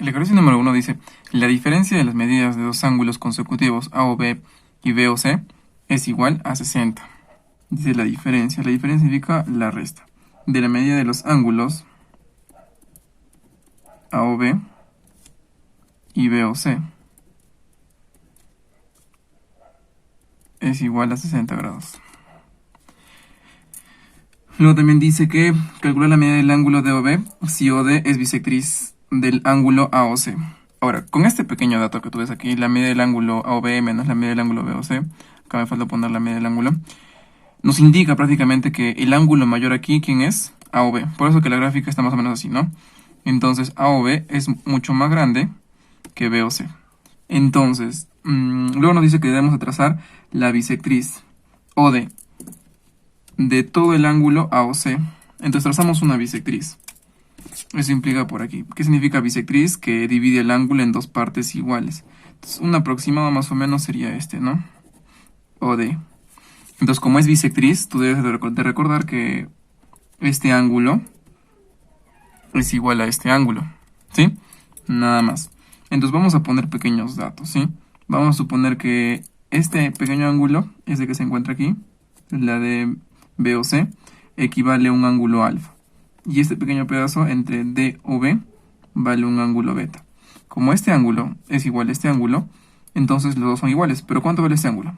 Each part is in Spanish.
El ejercicio número 1 dice, la diferencia de las medidas de dos ángulos consecutivos A o B y B o C es igual a 60. Dice la diferencia significa la resta de la medida de los ángulos A o B y B o C es igual a 60 grados. Luego también dice que calcular la medida del ángulo D o B si OD es bisectriz del ángulo AOC. Ahora, con este pequeño dato que tú ves aquí, la medida del ángulo AOB menos la medida del ángulo BOC, acá me falta poner la medida del ángulo, nos indica prácticamente que el ángulo mayor aquí, ¿quién es? AOB. Por eso que la gráfica está más o menos así, ¿no? Entonces, AOB es mucho más grande que BOC. Entonces, luego nos dice que debemos de trazar la bisectriz OD de todo el ángulo AOC. Entonces trazamos una bisectriz. Eso implica por aquí. ¿Qué significa bisectriz? Que divide el ángulo en dos partes iguales. Entonces, un aproximado más o menos sería este, ¿no? OD. Entonces, como es bisectriz, tú debes de recordar que este ángulo es igual a este ángulo, ¿sí? Nada más. Entonces, vamos a poner pequeños datos, ¿sí? Vamos a suponer que este pequeño ángulo, este que se encuentra aquí, la de BOC, equivale a un ángulo alfa. Y este pequeño pedazo entre D o B vale un ángulo beta. Como este ángulo es igual a este ángulo, entonces los dos son iguales. ¿Pero cuánto vale este ángulo?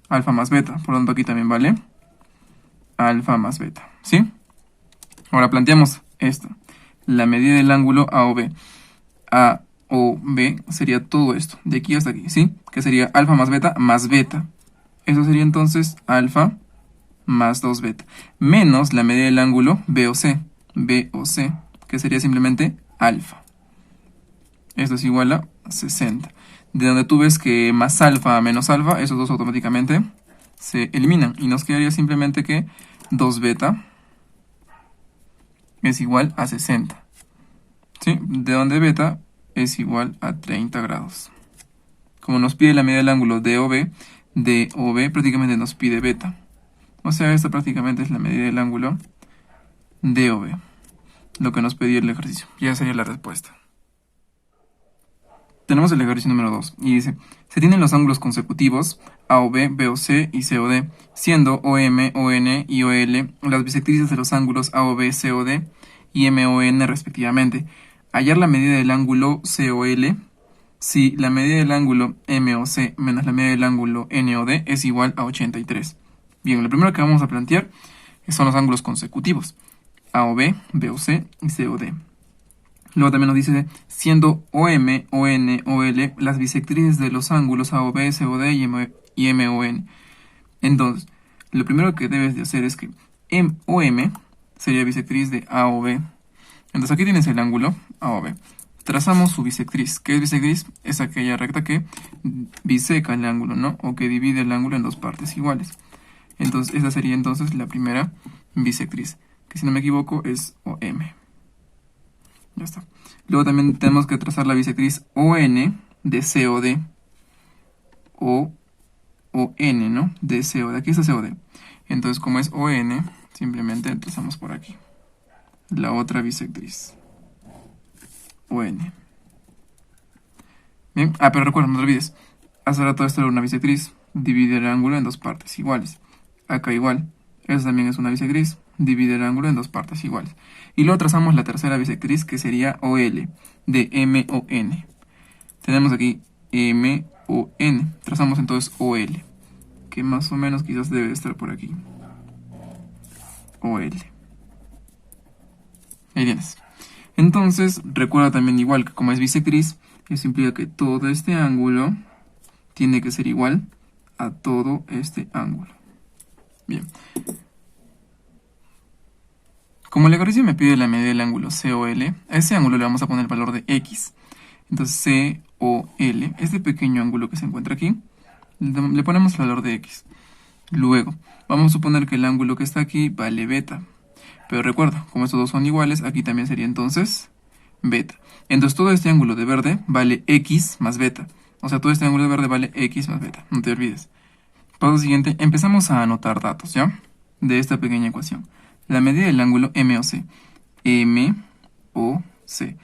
Alfa más beta. Por lo tanto, aquí también vale alfa más beta, ¿sí? Ahora planteamos esto. La medida del ángulo A o B. A o B sería todo esto, de aquí hasta aquí, ¿sí? Que sería alfa más beta. Eso sería entonces alfa más 2 beta. Menos la medida del ángulo BOC, que sería simplemente alfa. Esto es igual a 60. De donde tú ves que más alfa menos alfa, esos dos automáticamente se eliminan. Y nos quedaría simplemente que 2 beta es igual a 60. ¿Sí? De donde beta es igual a 30 grados. Como nos pide la medida del ángulo DOB prácticamente nos pide beta. O sea, esta prácticamente es la medida del ángulo DOB. Lo que nos pedía el ejercicio. Ya sería la respuesta. Tenemos el ejercicio número 2 y dice, se tienen los ángulos consecutivos AOB, BOC y COD, siendo OM, ON y OL las bisectrices de los ángulos AOB, COD y MON respectivamente. Hallar la medida del ángulo COL si la medida del ángulo MOC menos la medida del ángulo NOD es igual a 83. Bien, lo primero que vamos a plantear son los ángulos consecutivos, AOB, BOC y COD. Luego también nos dice, siendo OM, ON, OL las bisectrices de los ángulos AOB, COD y MON. Entonces, lo primero que debes de hacer es que OM sería bisectriz de AOB. Entonces aquí tienes el ángulo AOB. Trazamos su bisectriz. ¿Qué es bisectriz? Es aquella recta que biseca el ángulo, ¿no? O que divide el ángulo en dos partes iguales. Entonces, esta sería entonces la primera bisectriz, que si no me equivoco es OM. Ya está. Luego también tenemos que trazar la bisectriz ON de COD. O ON, ¿no? De COD. Aquí está COD. Entonces, como es ON, simplemente trazamos por aquí la otra bisectriz. ON. Bien. Pero recuerda, no te olvides. Hace rato esto era una bisectriz. Divide el ángulo en dos partes iguales. Acá igual. Eso también es una bisectriz. Divide el ángulo en dos partes iguales. Y luego trazamos la tercera bisectriz, que sería OL, de MON. Tenemos aquí MON. Trazamos entonces OL, que más o menos quizás debe estar por aquí. OL. Ahí tienes. Entonces, recuerda también igual que como es bisectriz, eso implica que todo este ángulo tiene que ser igual a todo este ángulo. Bien. Como el ejercicio me pide la medida del ángulo COL, a ese ángulo le vamos a poner el valor de X. Entonces COL, este pequeño ángulo que se encuentra aquí, le ponemos el valor de X. Luego, vamos a suponer que el ángulo que está aquí vale beta. Pero recuerda, como estos dos son iguales, aquí también sería entonces beta. Entonces todo este ángulo de verde vale X más beta. O sea, todo este ángulo de verde vale X más beta. No te olvides. Paso siguiente, empezamos a anotar datos, ¿ya? De esta pequeña ecuación. La medida del ángulo MOC. MOC.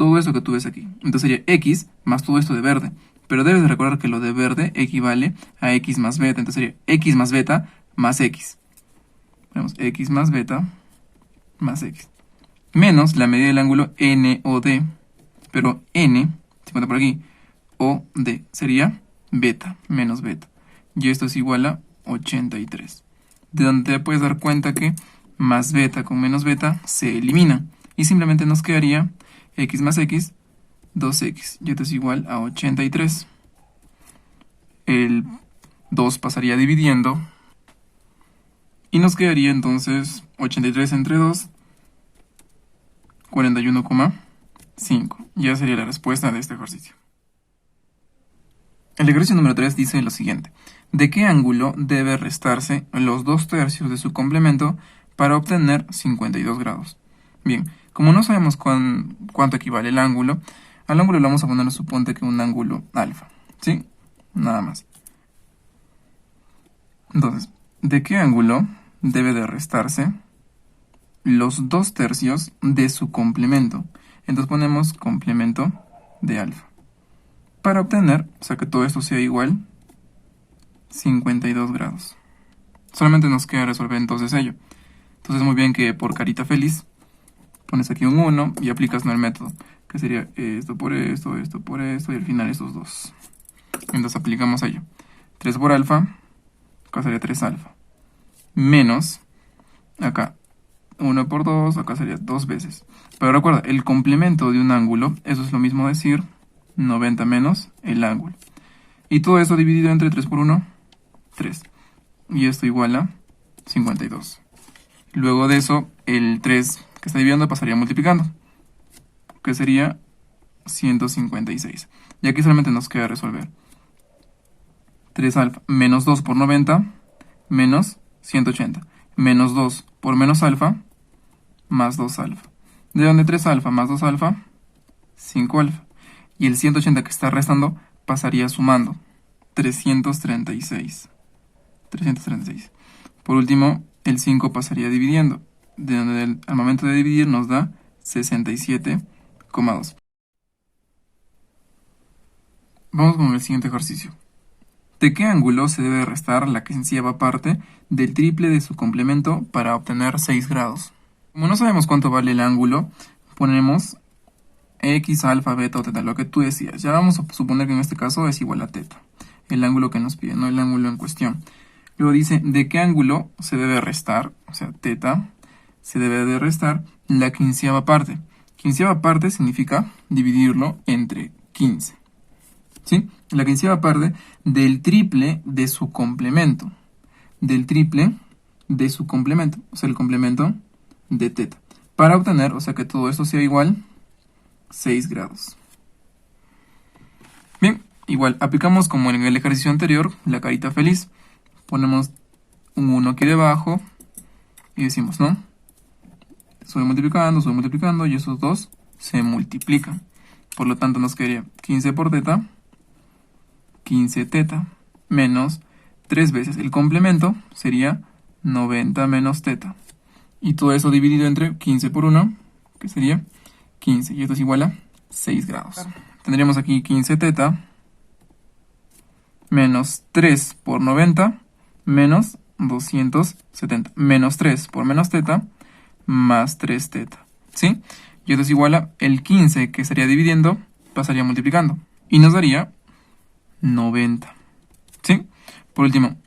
todo esto que tú ves aquí. Entonces sería x más todo esto de verde. Pero debes de recordar que lo de verde equivale a x más beta. Entonces sería x más beta más x. Vemos x más beta más x. Menos la medida del ángulo NOD. Pero N, se encuentra por aquí, OD sería beta menos beta. Y esto es igual a 83. De donde te puedes dar cuenta que más beta con menos beta se elimina. Y simplemente nos quedaría x más x, 2x. Y esto es igual a 83. El 2 pasaría dividiendo. Y nos quedaría entonces 83 entre 2, 41,5. Ya sería la respuesta de este ejercicio. El ejercicio número 3 dice lo siguiente. ¿De qué ángulo debe restarse los 2/3 de su complemento para obtener 52 grados? Bien, como no sabemos cuánto equivale el ángulo, al ángulo le vamos a poner, suponte que un ángulo alfa. ¿Sí? Nada más. Entonces, ¿de qué ángulo debe de restarse los 2/3 de su complemento? Entonces ponemos complemento de alfa. Para obtener, o sea que todo esto sea igual, 52 grados. Solamente nos queda resolver entonces ello. Entonces muy bien que por carita feliz, pones aquí un 1 y aplicas el método. Que sería esto por esto, esto por esto y al final estos dos. Entonces aplicamos ello. 3 por alfa, acá sería 3 alfa. Menos, acá 1 por 2, acá sería 2 veces. Pero recuerda, el complemento de un ángulo, eso es lo mismo decir 90 menos el ángulo. Y todo eso dividido entre 3 por 1, 3. Y esto igual a 52. Luego de eso, el 3 que está dividiendo pasaría multiplicando, que sería 156. Y aquí solamente nos queda resolver. 3 alfa menos 2 por 90, menos 180. Menos 2 por menos alfa, más 2 alfa. De donde 3 alfa más 2 alfa, 5 alfa. Y el 180 que está restando pasaría sumando. 336. 336. Por último, el 5 pasaría dividiendo. De donde al momento de dividir nos da 67,2. Vamos con el siguiente ejercicio. ¿De qué ángulo se debe restar la quinceava parte del triple de su complemento para obtener 6 grados? Como no sabemos cuánto vale el ángulo, ponemos x, alfa, beta o teta, lo que tú decías. Ya vamos a suponer que en este caso es igual a teta, el ángulo que nos pide, no el ángulo en cuestión. Luego dice, ¿de qué ángulo se debe restar? O sea, teta, se debe de restar la quinceava parte. Quinceava parte significa dividirlo entre 15. ¿Sí? La quinceava parte del triple de su complemento. Del triple de su complemento. O sea, el complemento de teta. Para obtener, o sea, que todo esto sea igual 6 grados. Bien, igual, aplicamos como en el ejercicio anterior, la carita feliz. Ponemos un 1 aquí debajo y decimos, ¿no? Sube multiplicando y esos dos se multiplican. Por lo tanto nos quedaría 15 por teta, 15 teta, menos 3 veces. El complemento sería 90 menos teta. Y todo eso dividido entre 15 por 1, que sería 15. Y esto es igual a 6 grados. Tendríamos aquí 15 teta, menos 3 por 90, menos 270. Menos 3 por menos teta, más 3 teta. ¿Sí? Y esto es igual a el 15 que estaría dividiendo, pasaría multiplicando. Y nos daría 90. ¿Sí? Por último,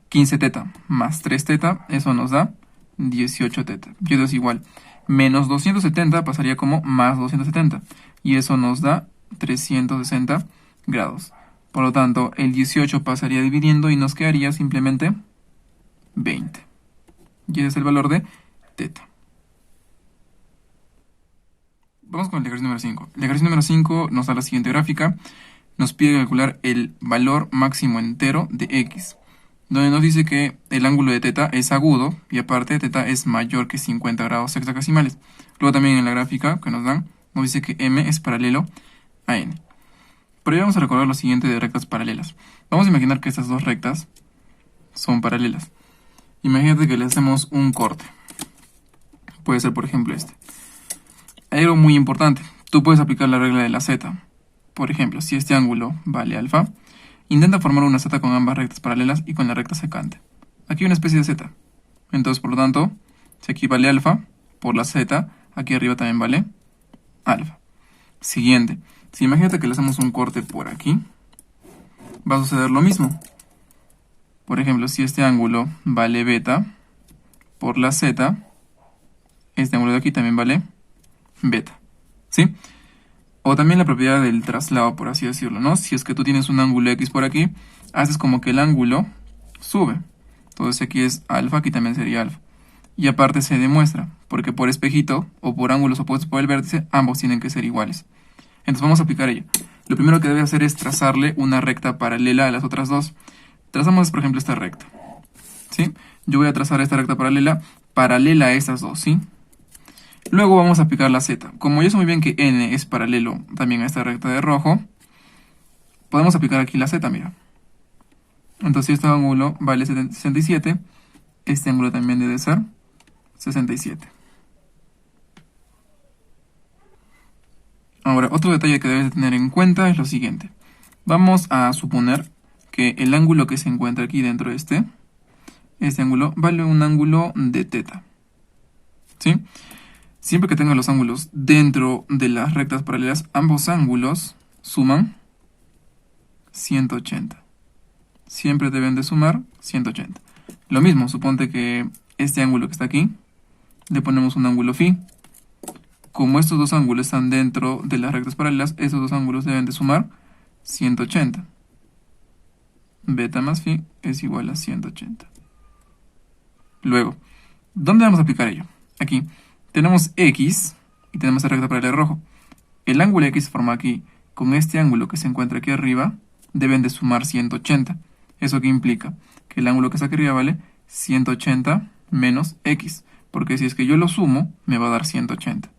15 teta más 3 teta, eso nos da 18 teta. Y eso es igual. Menos 270 pasaría como más 270. Y eso nos da 360 grados. Por lo tanto, el 18 pasaría dividiendo y nos quedaría simplemente 20. Y ese es el valor de teta. Vamos con el ejercicio número 5. El ejercicio número 5 nos da la siguiente gráfica. Nos pide calcular el valor máximo entero de x, donde nos dice que el ángulo de teta es agudo y aparte teta es mayor que 50 grados hexadesimales. Luego también en la gráfica que nos dan, nos dice que m es paralelo a n. Pero ya vamos a recordar lo siguiente de rectas paralelas. Vamos a imaginar que estas dos rectas son paralelas. Imagínate que le hacemos un corte. Puede ser, por ejemplo, este. Hay algo muy importante. tú puedes aplicar la regla de la z. Por ejemplo, si este ángulo vale alfa, intenta formar una z con ambas rectas paralelas y con la recta secante. Aquí hay una especie de z. Entonces, por lo tanto, si aquí vale alfa, por la z, aquí arriba también vale alfa. Siguiente. Si imagínate que le hacemos un corte por aquí, va a suceder lo mismo. Por ejemplo, si este ángulo vale beta, por la z, este ángulo de aquí también vale beta. ¿Sí? O también la propiedad del traslado, por así decirlo, ¿no? Si es que tú tienes un ángulo X por aquí, haces como que el ángulo sube. Entonces aquí es alfa, aquí también sería alfa. Y aparte se demuestra, porque por espejito o por ángulos opuestos por el vértice, ambos tienen que ser iguales. Entonces vamos a aplicar ello. Lo primero que debe hacer es trazarle una recta paralela a las otras dos. Trazamos, por ejemplo, esta recta. ¿Sí? Yo voy a trazar esta recta paralela a estas dos, ¿sí? Luego vamos a aplicar la z. Como yo sé muy bien que n es paralelo también a esta recta de rojo, podemos aplicar aquí la z, mira. Entonces, si este ángulo vale 67, este ángulo también debe ser 67. Ahora, otro detalle que debes tener en cuenta es lo siguiente. Vamos a suponer que el ángulo que se encuentra aquí dentro de este ángulo vale un ángulo de θ. ¿Sí? Siempre que tenga los ángulos dentro de las rectas paralelas, ambos ángulos suman 180. Siempre deben de sumar 180. Lo mismo, suponte que este ángulo que está aquí, le ponemos un ángulo φ. Como estos dos ángulos están dentro de las rectas paralelas, estos dos ángulos deben de sumar 180. Beta más φ es igual a 180. Luego, ¿dónde vamos a aplicar ello? Aquí. Tenemos X y tenemos la recta paralela de rojo. El ángulo X se forma aquí con este ángulo que se encuentra aquí arriba, deben de sumar 180. ¿Eso qué implica? Que el ángulo que está aquí arriba vale 180 menos X. Porque si es que yo lo sumo, me va a dar 180.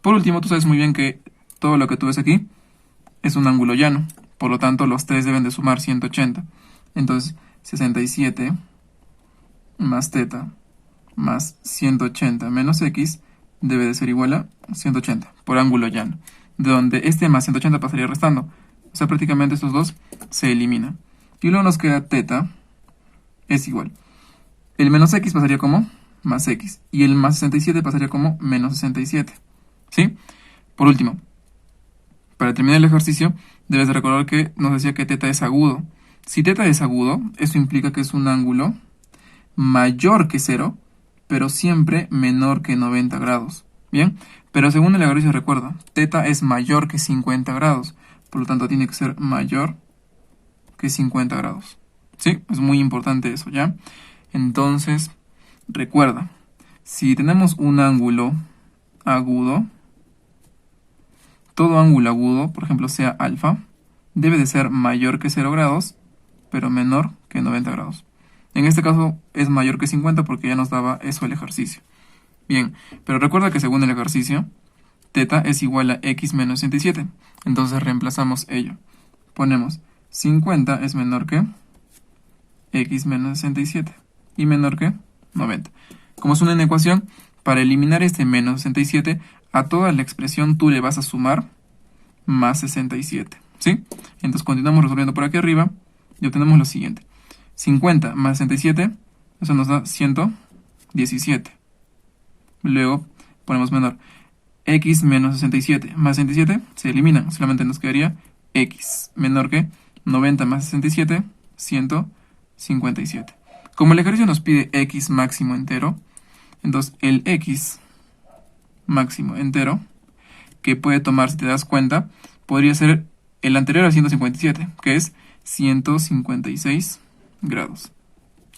Por último, tú sabes muy bien que todo lo que tú ves aquí es un ángulo llano. Por lo tanto, los tres deben de sumar 180. Entonces, 67 más θ más 180 menos x debe de ser igual a 180 por ángulo llano, de donde este más 180 pasaría restando. O sea, prácticamente estos dos se eliminan. Y luego nos queda θ es igual. El menos x pasaría como más x. Y el más 67 pasaría como menos 67. ¿Sí? Por último, para terminar el ejercicio, debes de recordar que nos decía que θ es agudo. Si θ es agudo, eso implica que es un ángulo mayor que 0, pero siempre menor que 90 grados. ¿Bien? Pero según el ejercicio recuerda, θ es mayor que 50 grados. Por lo tanto, tiene que ser mayor que 50 grados. ¿Sí? Es muy importante eso, ¿ya? Entonces, recuerda, si tenemos un ángulo agudo, todo ángulo agudo, por ejemplo, sea alfa, debe de ser mayor que 0 grados, pero menor que 90 grados. En este caso es mayor que 50 porque ya nos daba eso el ejercicio. Bien, pero recuerda que según el ejercicio, θ es igual a x menos 67. Entonces reemplazamos ello. Ponemos 50 es menor que x menos 67 y menor que 90. Como es una ecuación, para eliminar este menos 67, a toda la expresión tú le vas a sumar más 67. ¿Sí? Entonces continuamos resolviendo por aquí arriba y obtenemos lo siguiente. 50 más 67, eso nos da 117. Luego ponemos menor. X menos 67 más 67 se eliminan. Solamente nos quedaría X menor que 90 más 67, 157. Como el ejercicio nos pide X máximo entero, entonces el X máximo entero, que puede tomar, si te das cuenta, podría ser el anterior a 157, que es 156 grados.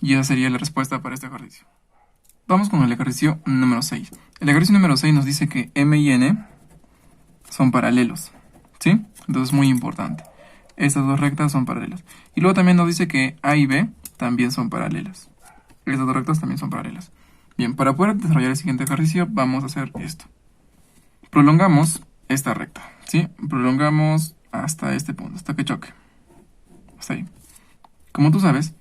Y esa sería la respuesta para este ejercicio. Vamos con el ejercicio número 6. El ejercicio número 6 nos dice que M y N son paralelos, ¿sí? Entonces es muy importante. Estas dos rectas son paralelas. Y luego también nos dice que A y B también son paralelas. Estas dos rectas también son paralelas. Bien, para poder desarrollar el siguiente ejercicio vamos a hacer esto. Prolongamos esta recta, ¿sí? Prolongamos hasta este punto, hasta que choque. Hasta ahí. Como tú sabes,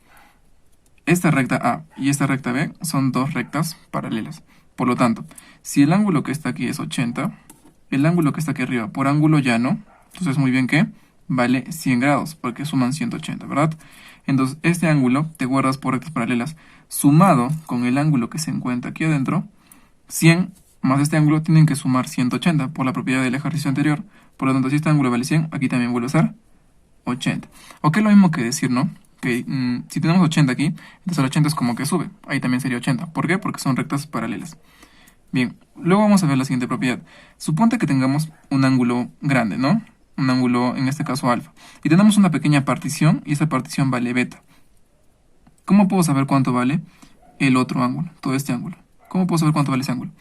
esta recta A y esta recta B son dos rectas paralelas. Por lo tanto, si el ángulo que está aquí es 80, el ángulo que está aquí arriba por ángulo llano, entonces muy bien que vale 100 grados, porque suman 180, ¿verdad? Entonces este ángulo te guardas por rectas paralelas, sumado con el ángulo que se encuentra aquí adentro, 100 más este ángulo tienen que sumar 180 por la propiedad del ejercicio anterior. Por lo tanto, si este ángulo vale 100, aquí también vuelve a ser 80. O que es lo mismo que decir, ¿no? Que si tenemos 80 aquí, entonces el 80 es como que sube. Ahí también sería 80. ¿Por qué? Porque son rectas paralelas. Bien, luego vamos a ver la siguiente propiedad. Suponte que tengamos un ángulo grande, ¿no? Un ángulo, en este caso, alfa. Y tenemos una pequeña partición, y esa partición vale beta. ¿Cómo puedo saber cuánto vale el otro ángulo, todo este ángulo? ¿Cómo puedo saber cuánto vale ese ángulo?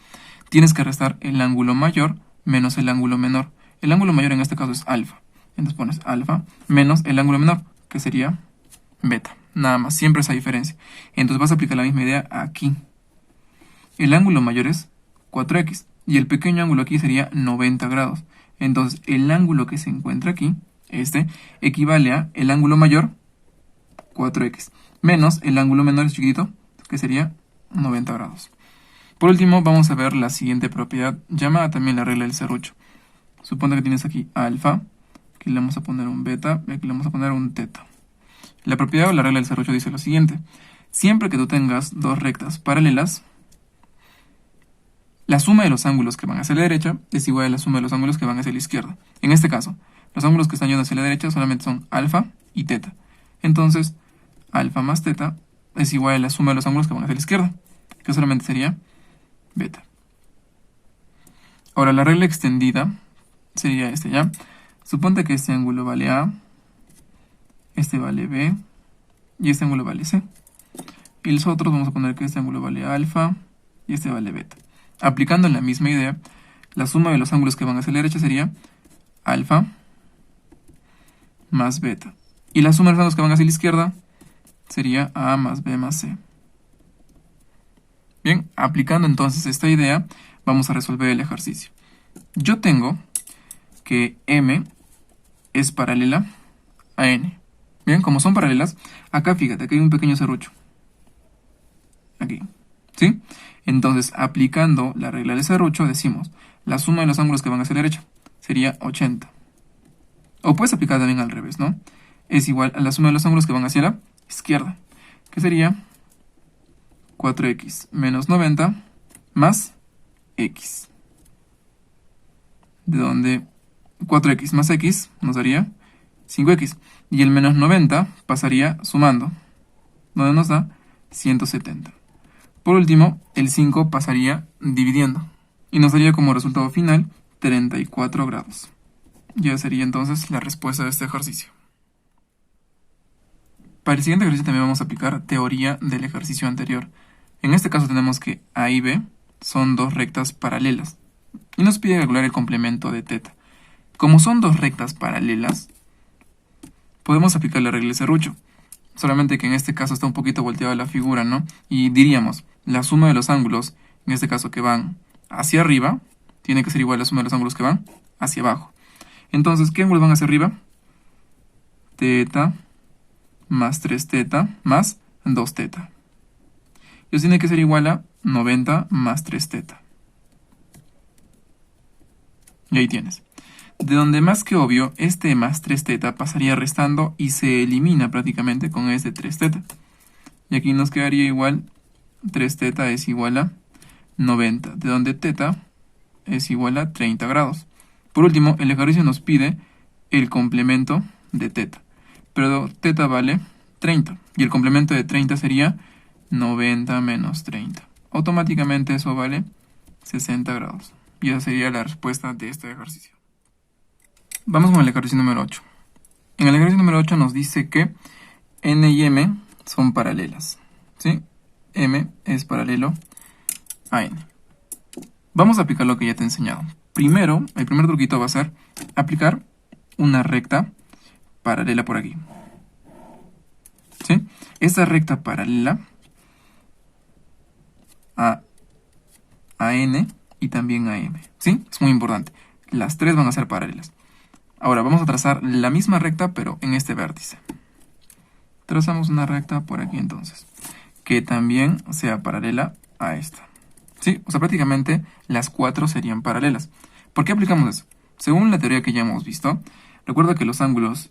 Tienes que restar el ángulo mayor menos el ángulo menor. El ángulo mayor en este caso es alfa. Entonces pones alfa menos el ángulo menor, que sería beta. Nada más, siempre esa diferencia. Entonces vas a aplicar la misma idea aquí. El ángulo mayor es 4x y el pequeño ángulo aquí sería 90 grados. Entonces el ángulo que se encuentra aquí, este, equivale a el ángulo mayor, 4x, menos el ángulo menor, es chiquitito, que sería 90 grados. Por último, vamos a ver la siguiente propiedad, llamada también la regla del serrucho. Supone que tienes aquí alfa, aquí le vamos a poner un beta, y aquí le vamos a poner un teta. La propiedad o la regla del serrucho dice lo siguiente. Siempre que tú tengas dos rectas paralelas, la suma de los ángulos que van hacia la derecha es igual a la suma de los ángulos que van hacia la izquierda. En este caso, los ángulos que están yendo hacia la derecha solamente son alfa y teta. Entonces, alfa más teta es igual a la suma de los ángulos que van hacia la izquierda, que solamente sería beta. Ahora, la regla extendida sería este, ¿ya? Suponte que este ángulo vale A, este vale B, y este ángulo vale C. Y los otros vamos a poner que este ángulo vale alfa, y este vale beta. Aplicando la misma idea, la suma de los ángulos que van hacia la derecha sería alfa más beta. Y la suma de los ángulos que van hacia la izquierda sería A más B más C. Bien, aplicando entonces esta idea, vamos a resolver el ejercicio. Yo tengo que M es paralela a N. Bien, como son paralelas, acá fíjate, aquí hay un pequeño serrucho. Aquí, ¿sí? Entonces, aplicando la regla del serrucho, decimos, la suma de los ángulos que van hacia la derecha sería 80. O puedes aplicar también al revés, ¿no? Es igual a la suma de los ángulos que van hacia la izquierda, que sería 4x menos 90 más x. De donde 4x más x nos daría 5x. Y el menos 90 pasaría sumando, donde nos da 170. Por último, el 5 pasaría dividiendo. Y nos daría como resultado final 34 grados. Ya sería entonces la respuesta de este ejercicio. Para el siguiente ejercicio también vamos a aplicar teoría del ejercicio anterior. En este caso tenemos que A y B son dos rectas paralelas. Y nos pide calcular el complemento de teta. Como son dos rectas paralelas, podemos aplicar la regla de serrucho. Solamente que en este caso está un poquito volteada la figura, ¿no? Y diríamos, la suma de los ángulos, en este caso que van hacia arriba, tiene que ser igual a la suma de los ángulos que van hacia abajo. Entonces, ¿qué ángulos van hacia arriba? Teta más 3 teta más 2 teta. Eso tiene que ser igual a 90 más 3 teta. Y ahí tienes. De donde más que obvio, este más 3 teta pasaría restando y se elimina prácticamente con este 3 teta. Y aquí nos quedaría igual, 3 teta es igual a 90, de donde teta es igual a 30 grados. Por último, el ejercicio nos pide el complemento de teta. Pero teta vale 30, y el complemento de 30 sería 90 menos 30. Automáticamente eso vale 60 grados. Y esa sería la respuesta de este ejercicio. Vamos con el ejercicio número 8. En el ejercicio número 8 nos dice que N y M son paralelas, ¿sí? M es paralelo a N. Vamos a aplicar lo que ya te he enseñado. Primero, el primer truquito va a ser aplicar una recta paralela por aquí, ¿sí? Esta recta paralela a N y también a M, ¿sí? Es muy importante. Las tres van a ser paralelas. Ahora vamos a trazar la misma recta, pero en este vértice. Trazamos una recta por aquí entonces, que también sea paralela a esta, ¿sí? O sea, prácticamente las cuatro serían paralelas. ¿Por qué aplicamos eso? Según la teoría que ya hemos visto, recuerda que los ángulos,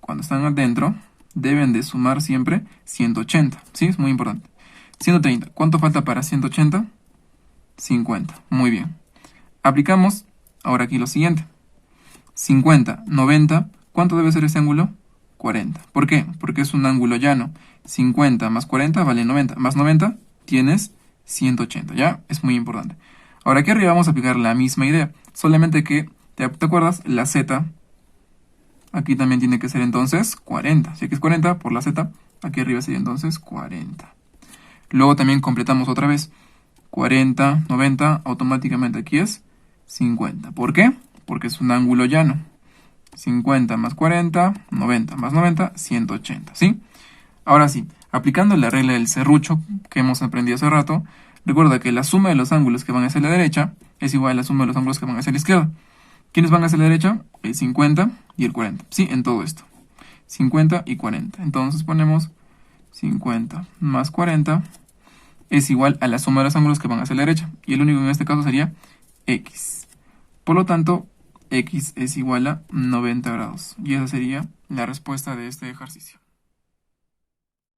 cuando están adentro, deben de sumar siempre 180. ¿Sí? Es muy importante. 130. ¿Cuánto falta para 180? 50. Muy bien. Aplicamos ahora aquí lo siguiente. 50, 90. ¿Cuánto debe ser este ángulo? 40. ¿Por qué? Porque es un ángulo llano. 50 más 40 vale 90. Más 90 tienes 180. ¿Ya? Es muy importante. Ahora aquí arriba vamos a aplicar la misma idea. Solamente que, ¿te acuerdas? La z aquí también tiene que ser entonces 40. Si aquí es 40 por la z, aquí arriba sería entonces 40. Luego también completamos otra vez. 40, 90, automáticamente aquí es 50. ¿Por qué? Porque es un ángulo llano. 50 más 40, 90 más 90, 180, ¿sí? Ahora sí, aplicando la regla del serrucho que hemos aprendido hace rato, recuerda que la suma de los ángulos que van hacia la derecha es igual a la suma de los ángulos que van hacia la izquierda. ¿Quiénes van hacia la derecha? El 50 y el 40, ¿sí? En todo esto. 50 y 40. Entonces ponemos 50 más 40 es igual a la suma de los ángulos que van hacia la derecha. Y el único en este caso sería X. Por lo tanto, X es igual a 90 grados. Y esa sería la respuesta de este ejercicio.